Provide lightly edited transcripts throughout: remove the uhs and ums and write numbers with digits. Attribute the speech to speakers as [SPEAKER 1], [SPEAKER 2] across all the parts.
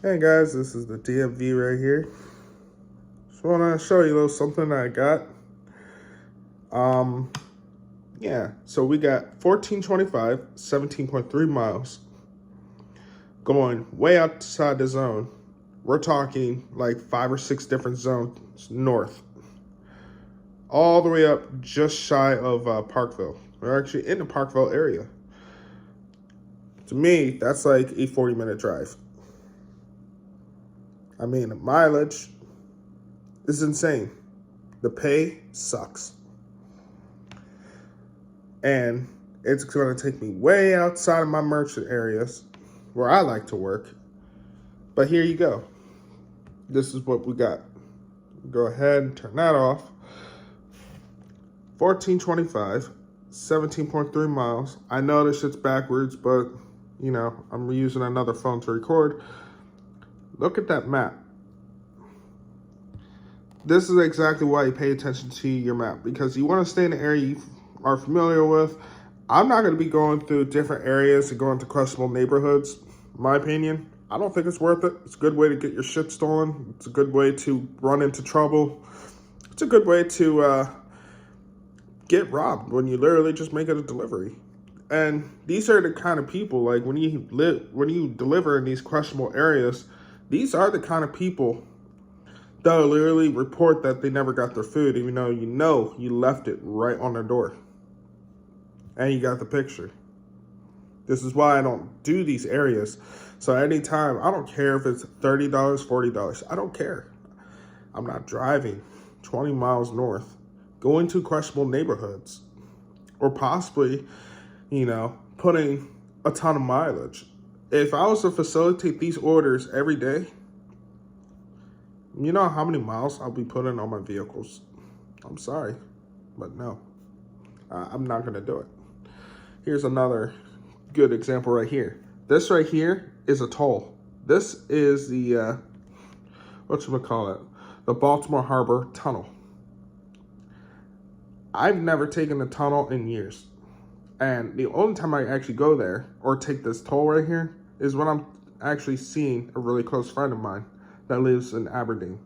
[SPEAKER 1] Hey guys, this is the DMV right here. Just want to show you a little something I got. Yeah, so we got 1425, 17.3 miles going way outside the zone. We're talking like 5 or 6 different zones north, all the way up just shy of Parkville. We're actually in the Parkville area. To me, that's like a 40-minute drive. I mean, the mileage is insane. The pay sucks. And it's going to take me way outside of my merchant areas where I like to work. But here you go. This is what we got. Go ahead and turn that off. 1425, 17.3 miles. I know this shit's backwards, but, you know, I'm using another phone to record. Look at that map. This is exactly why you pay attention to your map, because you want to stay in the area you are familiar with. I'm not going to be going through different areas and going to questionable neighborhoods. In my opinion, I don't think it's worth it. It's a good way to get your shit stolen. It's a good way to run into trouble. It's a good way to get robbed when you literally just make it a delivery. And these are the kind of people, like when you deliver in these questionable areas, these are the kind of people they'll literally report that they never got their food, even though you left it right on their door. And you got the picture. This is why I don't do these areas. So anytime, I don't care if it's $30, $40. I don't care. I'm not driving 20 miles north, going to questionable neighborhoods, or possibly, putting a ton of mileage. If I was to facilitate these orders every day, you know how many miles I'll be putting on my vehicles? I'm sorry, but no, I'm not going to do it. Here's another good example right here. This right here is a toll. This is the, the Baltimore Harbor Tunnel. I've never taken the tunnel in years. And the only time I actually go there or take this toll right here is when I'm actually seeing a really close friend of mine that lives in Aberdeen.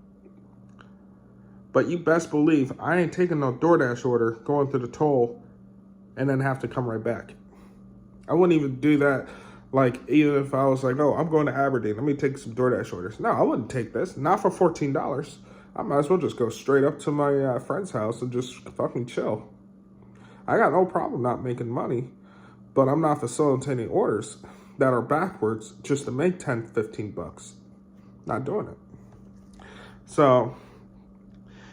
[SPEAKER 1] But you best believe I ain't taking no DoorDash order going through the toll and then have to come right back. I wouldn't even do that, like, even if I was like, oh, I'm going to Aberdeen, let me take some DoorDash orders. No, I wouldn't take this, not for $14. I might as well just go straight up to my friend's house and just fucking chill. I got no problem not making money, but I'm not facilitating orders that are backwards just to make 10, 15 bucks. Not doing it. So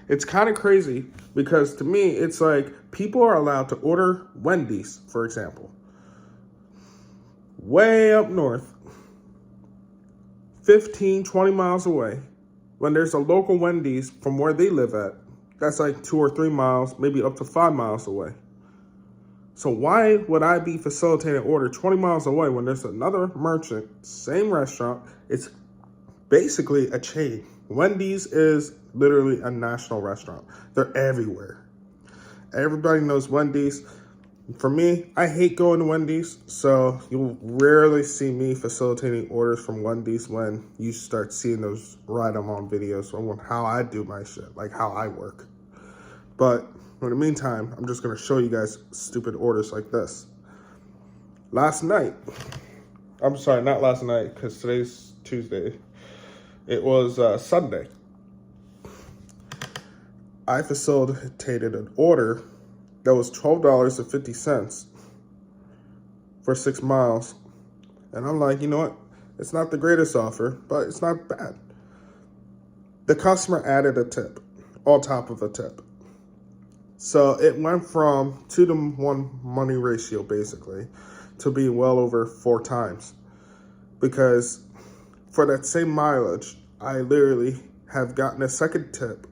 [SPEAKER 1] it's kind of crazy because to me, it's like people are allowed to order Wendy's, for example, way up north, 15, 20 miles away, when there's a local Wendy's from where they live at, that's like 2 or 3 miles, maybe up to 5 miles away. So why would I be facilitating an order 20 miles away when there's another merchant, same restaurant? It's basically a chain. Wendy's is literally a national restaurant. They're everywhere. Everybody knows Wendy's. For me, I hate going to Wendy's, so you'll rarely see me facilitating orders from Wendy's when you start seeing those right on videos on how I do my shit, like how I work. But in the meantime, I'm just going to show you guys stupid orders like this. Not last night, because today's Tuesday. It was Sunday. I facilitated an order that was $12.50 for 6 miles. And I'm like, you know what? It's not the greatest offer, but it's not bad. The customer added a tip on top of a tip. So it went from 2 to 1 money ratio, basically, to be well over 4 times. Because for that same mileage, I literally have gotten a second tip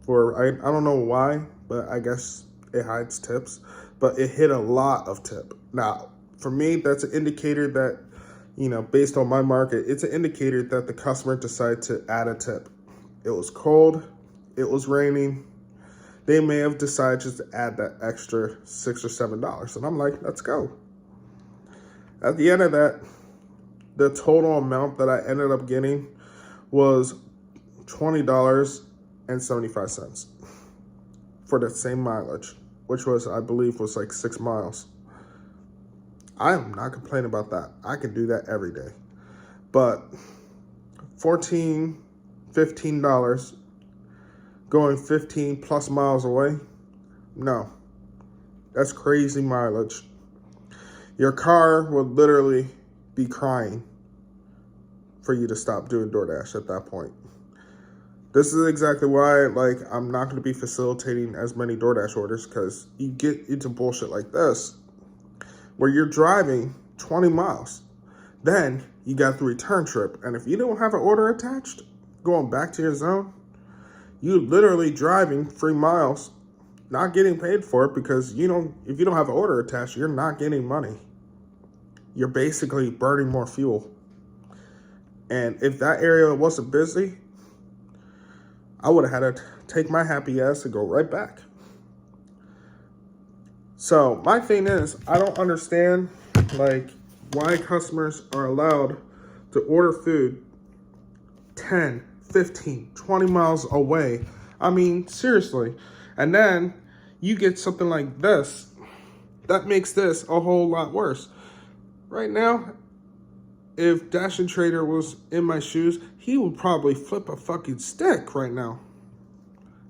[SPEAKER 1] for, I don't know why, but I guess it hides tips, but it hit a lot of tip. Now, for me, that's an indicator that, based on my market, it's an indicator that the customer decided to add a tip. It was cold, it was raining. They may have decided just to add that extra $6 or $7. And I'm like, let's go. At the end of that, the total amount that I ended up getting was $20.75 for the same mileage, which was, I believe, was like 6 miles. I am not complaining about that. I can do that every day. But $14, $15 going 15 plus miles away, no. That's crazy mileage. Your car would literally be crying for you to stop doing DoorDash at that point. This is exactly why, like, I'm not going to be facilitating as many DoorDash orders, because you get into bullshit like this where you're driving 20 miles. Then you got the return trip. And if you don't have an order attached, going back to your zone, you literally driving 3 miles, not getting paid for it, because if you don't have an order attached, you're not getting money. You're basically burning more fuel. And if that area wasn't busy, I would have had to take my happy ass and go right back. So my thing is, I don't understand, like, why customers are allowed to order food 10, 15, 20 miles away. I mean, seriously. And then you get something like this. That makes this a whole lot worse. Right now, if Dash and Trader was in my shoes, he would probably flip a fucking stick right now.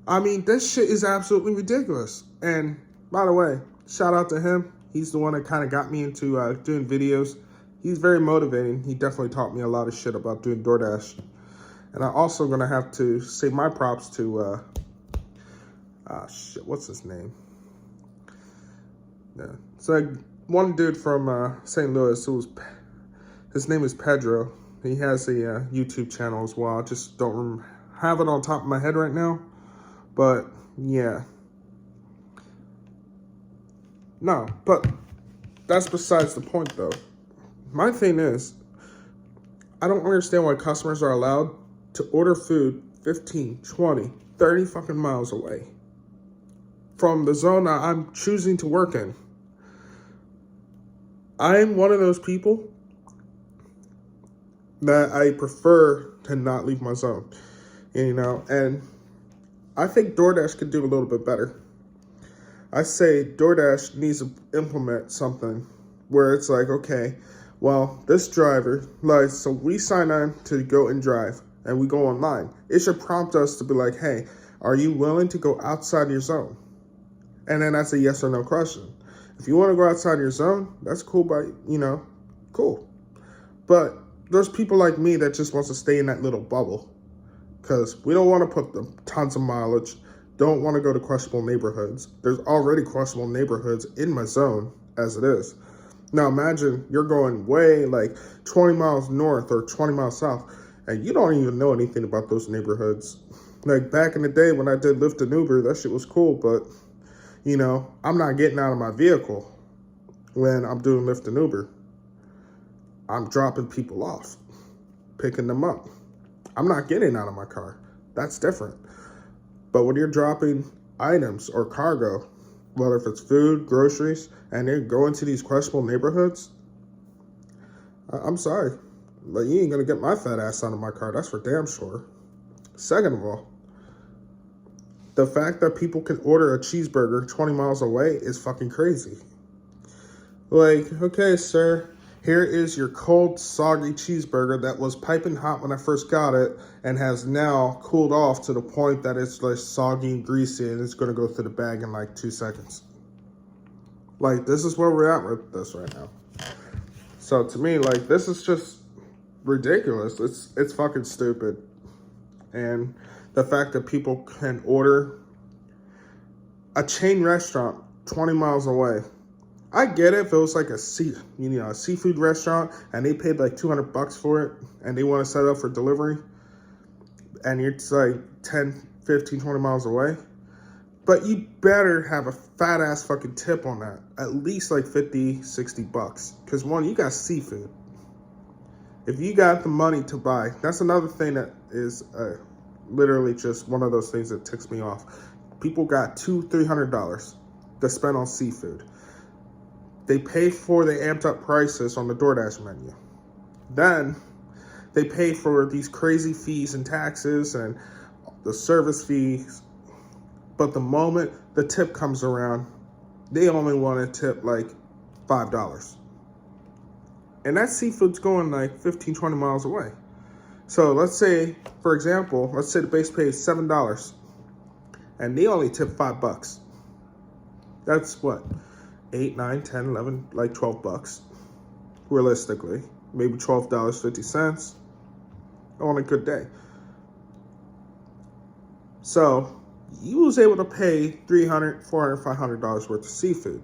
[SPEAKER 1] I mean, this shit is absolutely ridiculous. And by the way, shout out to him. He's the one that kind of got me into doing videos. He's very motivating. He definitely taught me a lot of shit about doing DoorDash. And I'm also going to have to say my props to, what's his name? Yeah, it's like one dude from St. Louis. His name is Pedro. He has a YouTube channel as well. I just don't have it on top of my head right now. But, yeah. No, but that's besides the point, though. My thing is, I don't understand why customers are allowed to order food 15, 20, 30 fucking miles away from the zone that I'm choosing to work in. I'm one of those people that I prefer to not leave my zone, and I think DoorDash could do a little bit better. I say DoorDash needs to implement something where it's like, okay, well, this driver, like, so we sign on to go and drive, and we go online. It should prompt us to be like, hey, are you willing to go outside your zone? And then that's a yes or no question. If you want to go outside your zone, that's cool, cool. But there's people like me that just wants to stay in that little bubble, because we don't want to put the tons of mileage, don't want to go to questionable neighborhoods. There's already questionable neighborhoods in my zone as it is. Now imagine you're going way like 20 miles north or 20 miles south, and you don't even know anything about those neighborhoods. Like back in the day when I did Lyft and Uber, that shit was cool, but I'm not getting out of my vehicle when I'm doing Lyft and Uber. I'm dropping people off, picking them up. I'm not getting out of my car. That's different. But when you're dropping items or cargo, whether if it's food, groceries, and they go into these questionable neighborhoods, I'm sorry, but you ain't gonna get my fat ass out of my car. That's for damn sure. Second of all, the fact that people can order a cheeseburger 20 miles away is fucking crazy. Like, okay, sir, here is your cold, soggy cheeseburger that was piping hot when I first got it and has now cooled off to the point that it's like soggy and greasy and it's going to go through the bag in like 2 seconds. Like, this is where we're at with this right now. So to me, like, this is just ridiculous. It's fucking stupid. And the fact that people can order a chain restaurant 20 miles away. I get it if it was like a seafood restaurant and they paid like $200 for it and they want to set it up for delivery and it's like 10, 15, 20 miles away. But you better have a fat ass fucking tip on that. At least like 50, $60. Because one, you got seafood. If you got the money to buy, that's another thing that is literally just one of those things that ticks me off. People got $200, $300 to spend on seafood. They pay for the amped up prices on the DoorDash menu. Then they pay for these crazy fees and taxes and the service fees. But the moment the tip comes around, they only want to tip like $5. And that seafood's going like 15, 20 miles away. So let's say, for example, let's say the base pay is $7 and they only tip $5. That's what? 8, 9, 10, 11, like $12 realistically. Maybe $12.50 on a good day. So you was able to pay $300, $400, $500 worth of seafood,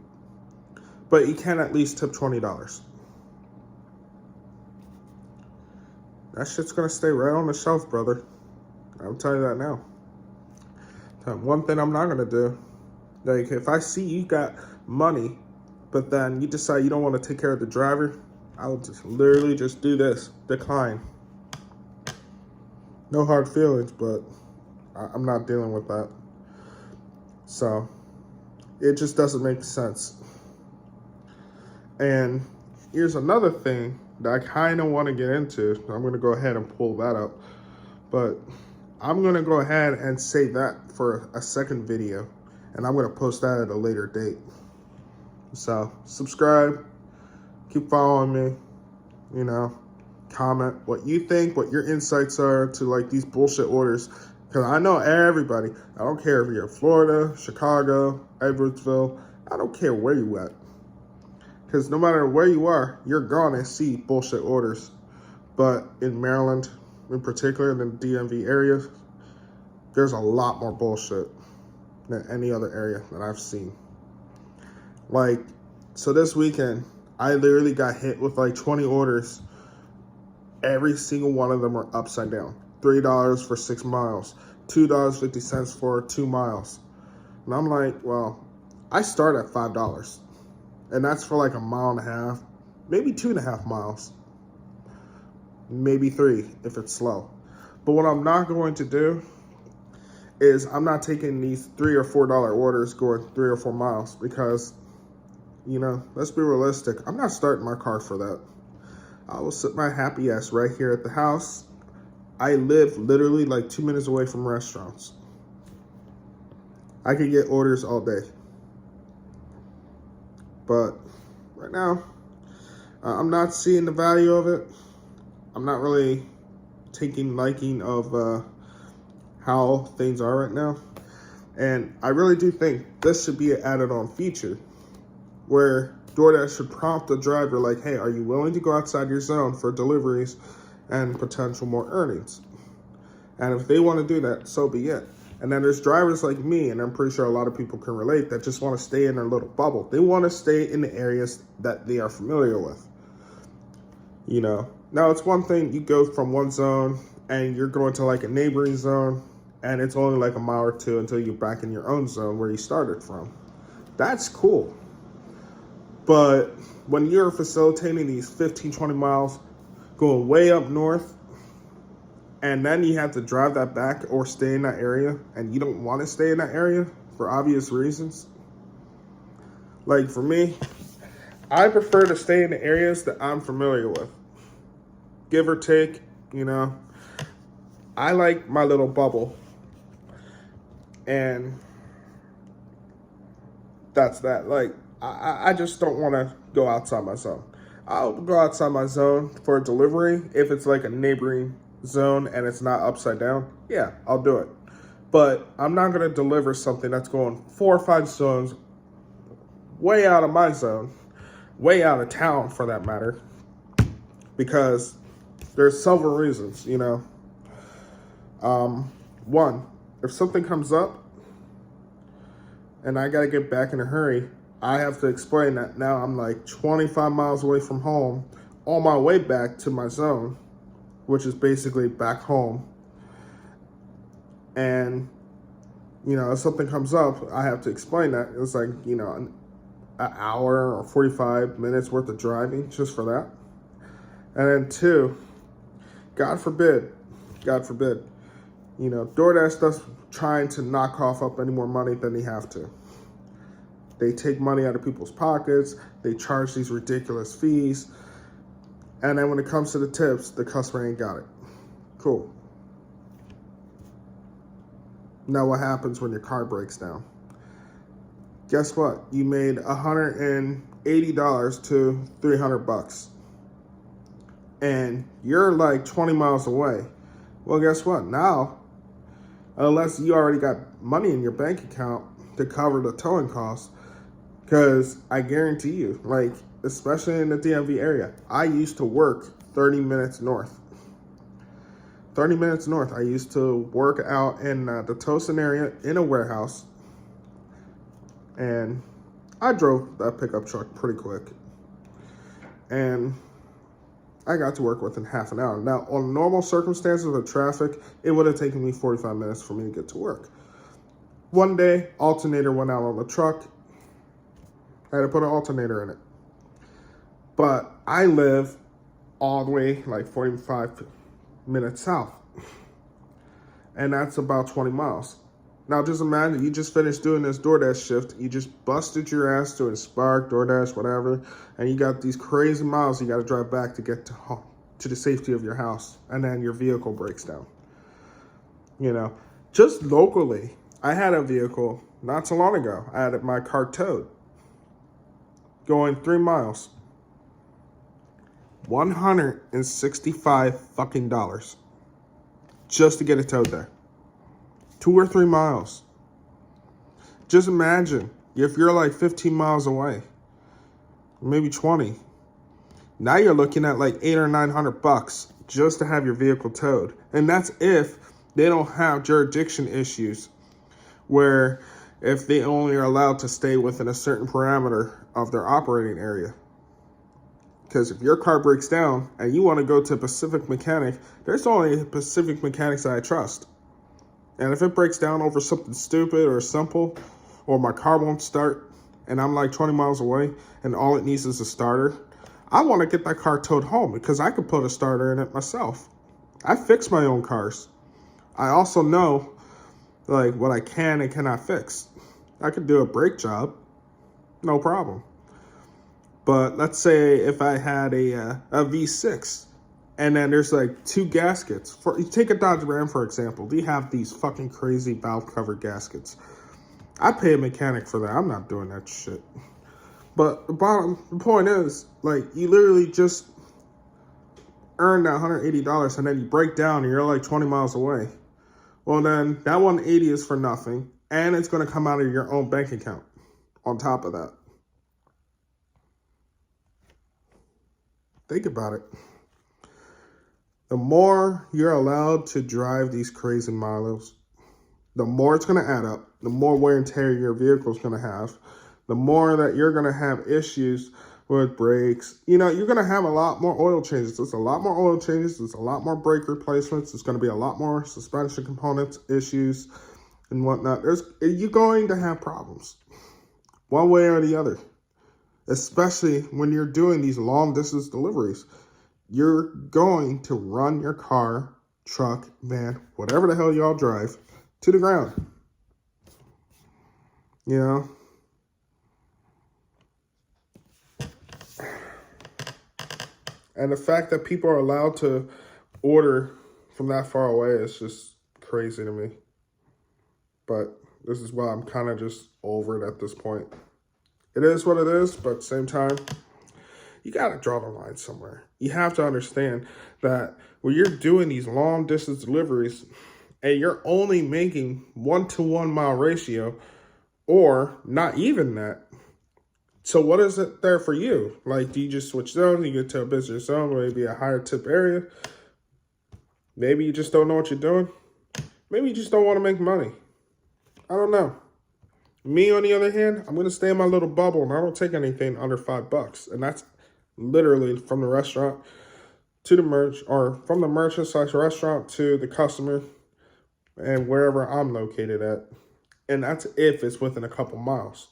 [SPEAKER 1] but you can at least tip $20. That shit's gonna stay right on the shelf, brother. I'll tell you that now. One thing I'm not gonna do, like if I see you got money, but then you decide you don't want to take care of the driver, I will just literally just do this, decline. No hard feelings, but I'm not dealing with that. So it just doesn't make sense. And here's another thing that I kind of want to get into. I'm going to go ahead and pull that up. But I'm going to go ahead and save that for a second video. And I'm going to post that at a later date. So subscribe. Keep following me. You know, comment what you think, what your insights are to like these bullshit orders. Because I know everybody. I don't care if you're in Florida, Chicago, Edwardsville. I don't care where you at. Because no matter where you are, you're going to see bullshit orders. But in Maryland, in particular, in the DMV area, there's a lot more bullshit than any other area that I've seen. Like, so this weekend, I literally got hit with like 20 orders. Every single one of them are upside down. $3 for 6 miles, $2.50 for 2 miles. And I'm like, well, I start at $5. And that's for like a mile and a half, maybe 2.5 miles, maybe 3 if it's slow. But what I'm not going to do is I'm not taking these $3 or $4 orders going 3 or 4 miles because, you know, let's be realistic. I'm not starting my car for that. I will sit my happy ass right here at the house. I live literally like 2 minutes away from restaurants. I could get orders all day. But right now, I'm not seeing the value of it. I'm not really taking liking of how things are right now. And I really do think this should be an added on feature where DoorDash should prompt the driver like, hey, are you willing to go outside your zone for deliveries and potential more earnings? And if they want to do that, so be it. And then there's drivers like me, and I'm pretty sure a lot of people can relate, that just want to stay in their little bubble. They want to stay in the areas that they are familiar with. You know, now it's one thing you go from one zone and you're going to like a neighboring zone and it's only like a mile or two until you're back in your own zone where you started from. That's cool. But when you're facilitating these 15, 20 miles going way up north, and then you have to drive that back or stay in that area, and you don't want to stay in that area for obvious reasons. Like for me, I prefer to stay in the areas that I'm familiar with. Give or take, you know. I like my little bubble. And that's that. Like, I just don't want to go outside my zone. I'll go outside my zone for a delivery if it's like a neighboring zone and it's not upside down. Yeah, I'll do it. But I'm not going to deliver something that's going 4 or 5 zones way out of my zone, way out of town for that matter, because there's several reasons, you know. One, if something comes up and I got to get back in a hurry, I have to explain that now I'm like 25 miles away from home on my way back to my zone, which is basically back home. And, you know, if something comes up, I have to explain that. It's like, you know, an hour or 45 minutes worth of driving just for that. And then 2, God forbid, you know, DoorDash does trying to knock up any more money than they have to. They take money out of people's pockets. They charge these ridiculous fees. And then when it comes to the tips, the customer ain't got it. Cool. Now what happens when your car breaks down? Guess what? You made $180 to $300. And you're like 20 miles away. Well, guess what? Now, unless you already got money in your bank account to cover the towing costs, because I guarantee you, like, especially in the DMV area, I used to work 30 minutes north. 30 minutes north. I used to work out in the Towson area in a warehouse. And I drove that pickup truck pretty quick. And I got to work within half an hour. Now, on normal circumstances with traffic, it would have taken me 45 minutes for me to get to work. One day, alternator went out on the truck. I had to put an alternator in it. But I live all the way like 45 minutes south. And that's about 20 miles. Now just imagine you just finished doing this DoorDash shift. You just busted your ass doing Spark, DoorDash, whatever. And you got these crazy miles you got to drive back to get to home, to the safety of your house. And then your vehicle breaks down. You know, just locally, I had a vehicle not so long ago. I had my car towed. Going 3 miles. $165 fucking dollars. Just to get it towed there. 2 or 3 miles. Just imagine if you're like 15 miles away, maybe 20. Now you're looking at like $800 or $900 just to have your vehicle towed. And that's if they don't have jurisdiction issues where if they only are allowed to stay within a certain parameter of their operating area. Because if your car breaks down and you want to go to a Pacific mechanic, there's only Pacific mechanics that I trust. And if it breaks down over something stupid or simple, or my car won't start, and I'm like 20 miles away, and all it needs is a starter, I want to get that car towed home because I could put a starter in it myself. I fix my own cars. I also know like what I can and cannot fix. I could do a brake job, no problem. But let's say if I had a V6, and then there's like 2 gaskets. You take a Dodge Ram, for example. They have these fucking crazy valve-covered gaskets. I pay a mechanic for that. I'm not doing that shit. But the point is, like, you literally just earn that $180, and then you break down, and you're like 20 miles away. Well, then that 180 is for nothing, and it's going to come out of your own bank account on top of that. Think about it. The more you're allowed to drive these crazy miles, the more it's going to add up, the more wear and tear your vehicle is going to have, the more that you're going to have issues with brakes. You know, you're going to have a lot more oil changes. There's a lot more oil changes. There's a lot more brake replacements. There's going to be a lot more suspension components issues and whatnot. You're going to have problems one way or the other, especially when you're doing these long distance deliveries. You're going to run your car, truck, van, whatever the hell y'all drive, to the ground. You know? And the fact that people are allowed to order from that far away is just crazy to me. But this is why I'm kind of just over it at this point. It is what it is, but at the same time, you got to draw the line somewhere. You have to understand that when you're doing these long distance deliveries and you're only making 1-to-1 mile ratio or not even that, so what is it there for you? Like, do you just switch zones? You get to a busier zone, maybe a higher tip area. Maybe you just don't know what you're doing. Maybe you just don't want to make money. I don't know. Me, on the other hand, I'm going to stay in my little bubble, and I don't take anything under $5. And that's literally from the restaurant to the merch, or from the merchant/restaurant to the customer and wherever I'm located at. And that's if it's within a couple miles.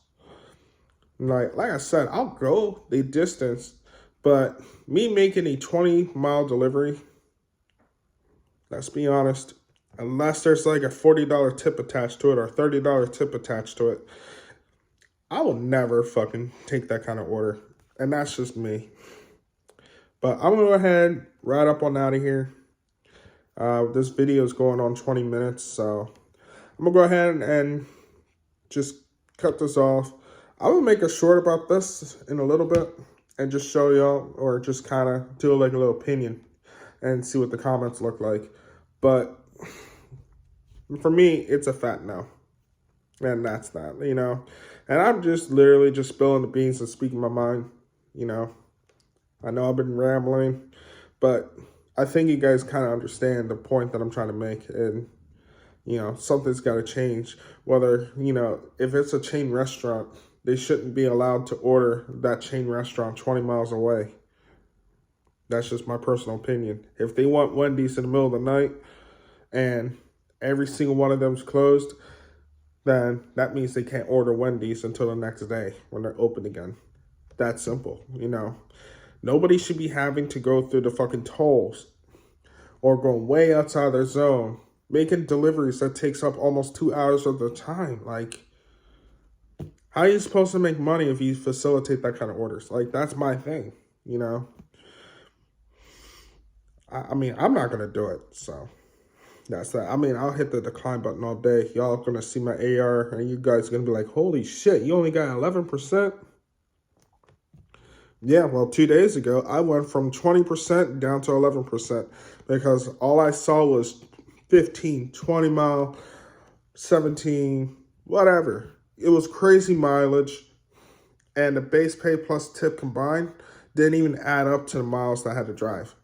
[SPEAKER 1] Like I said, I'll go the distance, but me making a 20-mile delivery, let's be honest, unless there's like a $40 tip attached to it or $30 tip attached to it, I will never fucking take that kind of order. And that's just me. But I'm going to go ahead, right up on out of here. This video is going on 20 minutes, so I'm going to go ahead and just cut this off. I'm going to make a short about this in a little bit and just show y'all, or just kind of do like a little opinion and see what the comments look like. But for me, it's a fat no. And that's that, you know. And I'm just literally just spilling the beans and speaking my mind, you know. I know I've been rambling, but I think you guys kind of understand the point that I'm trying to make. And, you know, something's got to change. Whether, you know, if it's a chain restaurant, they shouldn't be allowed to order that chain restaurant 20 miles away. That's just my personal opinion. If they want Wendy's in the middle of the night and every single one of them's closed, then that means they can't order Wendy's until the next day when they're open again. That's simple, you know. Nobody should be having to go through the fucking tolls or going way outside their zone, making deliveries that takes up almost 2 hours of their time. Like, how are you supposed to make money if you facilitate that kind of orders? Like, that's my thing, you know. I mean, I'm not going to do it, so that's that. I mean, I'll hit the decline button all day. Y'all going to see my AR, and you guys are going to be like, holy shit, you only got 11%? Yeah, well, 2 days ago, I went from 20% down to 11% because all I saw was 15, 20 mile, 17, whatever. It was crazy mileage, and the base pay plus tip combined didn't even add up to the miles that I had to drive.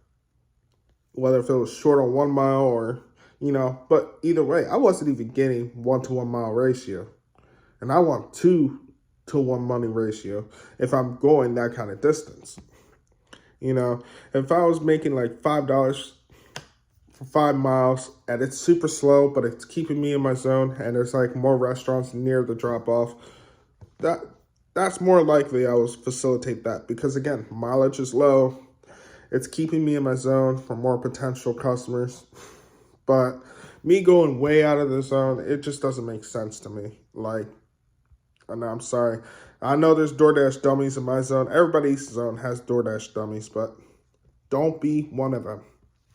[SPEAKER 1] Whether if it was short on 1 mile or, you know, but either way, I wasn't even getting 1 to 1 mile ratio. And I want 2 to 1 money ratio if I'm going that kind of distance. You know, if I was making like $5 for 5 miles and it's super slow, but it's keeping me in my zone and there's like more restaurants near the drop off, that's more likely I will facilitate that because again, mileage is low. It's keeping me in my zone for more potential customers. But me going way out of the zone, it just doesn't make sense to me. Like, and I'm sorry. I know there's DoorDash dummies in my zone. Everybody's zone has DoorDash dummies, but don't be one of them.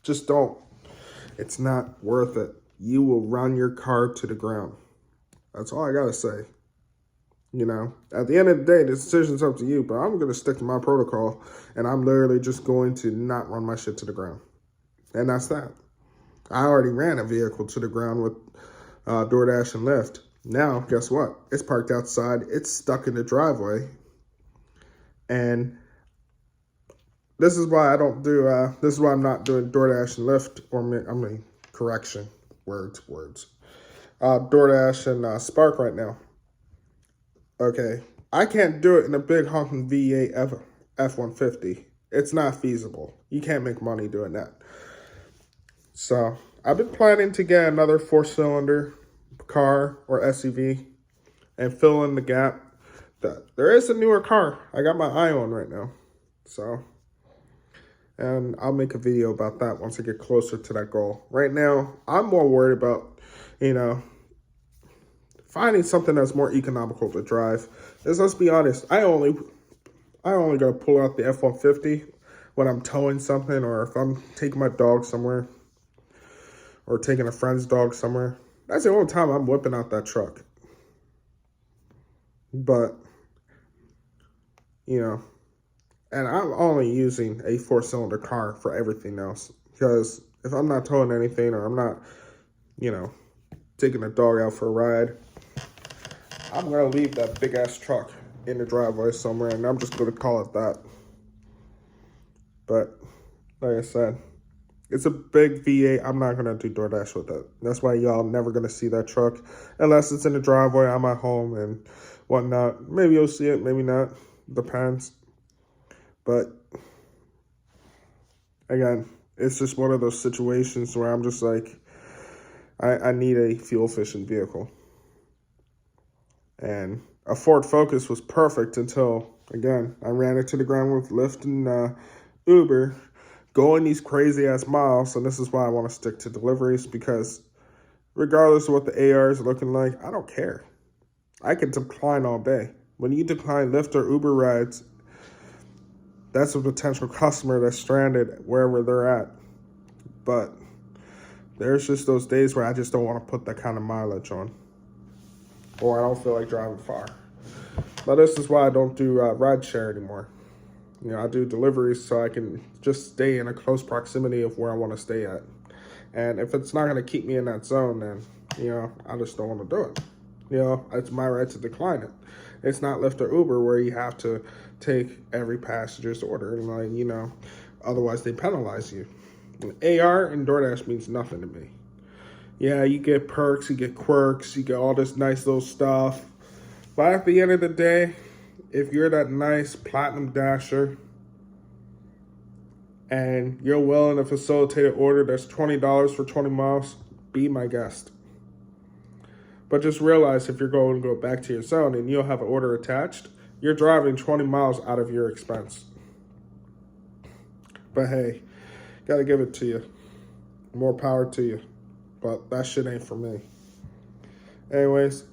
[SPEAKER 1] Just don't. It's not worth it. You will run your car to the ground. That's all I got to say. You know, at the end of the day, the decision's up to you, but I'm going to stick to my protocol, and I'm literally just going to not run my shit to the ground. And that's that. I already ran a vehicle to the ground with DoorDash and Lyft. Now, guess what? It's parked outside. It's stuck in the driveway. And this is why I don't do, this is why I'm not doing DoorDash and Lyft, correction, words. DoorDash and Spark right now. Okay, I can't do it in a big honking V8 F-150. It's not feasible. You can't make money doing that. So, I've been planning to get another 4-cylinder car or SUV and fill in the gap. There is a newer car I got my eye on right now. So, and I'll make a video about that once I get closer to that goal. Right now, I'm more worried about, you know, finding something that's more economical to drive. Because let's be honest, I only gotta pull out the F-150 when I'm towing something or if I'm taking my dog somewhere or taking a friend's dog somewhere. That's the only time I'm whipping out that truck. But, you know, and I'm only using a 4-cylinder car for everything else. Because if I'm not towing anything or I'm not, you know, taking a dog out for a ride, I'm going to leave that big-ass truck in the driveway somewhere, and I'm just going to call it that. But, like I said, it's a big V8. I'm not going to do DoorDash with it. That's why y'all never going to see that truck unless it's in the driveway. I'm at home and whatnot. Maybe you'll see it, maybe not. Depends. But, again, it's just one of those situations where I'm just like, I need a fuel-efficient vehicle. And a Ford Focus was perfect until, again, I ran it to the ground with Lyft and Uber, going these crazy-ass miles. And this is why I want to stick to deliveries, because regardless of what the AR is looking like, I don't care. I can decline all day. When you decline Lyft or Uber rides, that's a potential customer that's stranded wherever they're at. But there's just those days where I just don't want to put that kind of mileage on, or I don't feel like driving far. But this is why I don't do rideshare anymore. I do deliveries so I can just stay in a close proximity of where I want to stay at. And if it's not going to keep me in that zone, then, I just don't want to do it. It's my right to decline it. It's not Lyft or Uber where you have to take every passenger's order and, otherwise they penalize you. AR and DoorDash means nothing to me. Yeah, you get perks, you get quirks, you get all this nice little stuff. But at the end of the day, if you're that nice platinum dasher and you're willing to facilitate an order that's $20 for 20 miles, be my guest. But just realize if you're going to go back to your zone and you'll have an order attached, you're driving 20 miles out of your expense. But hey, gotta give it to you. More power to you. But that shit ain't for me. Anyways,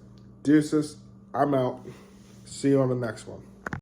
[SPEAKER 1] deuces, I'm out. See you on the next one.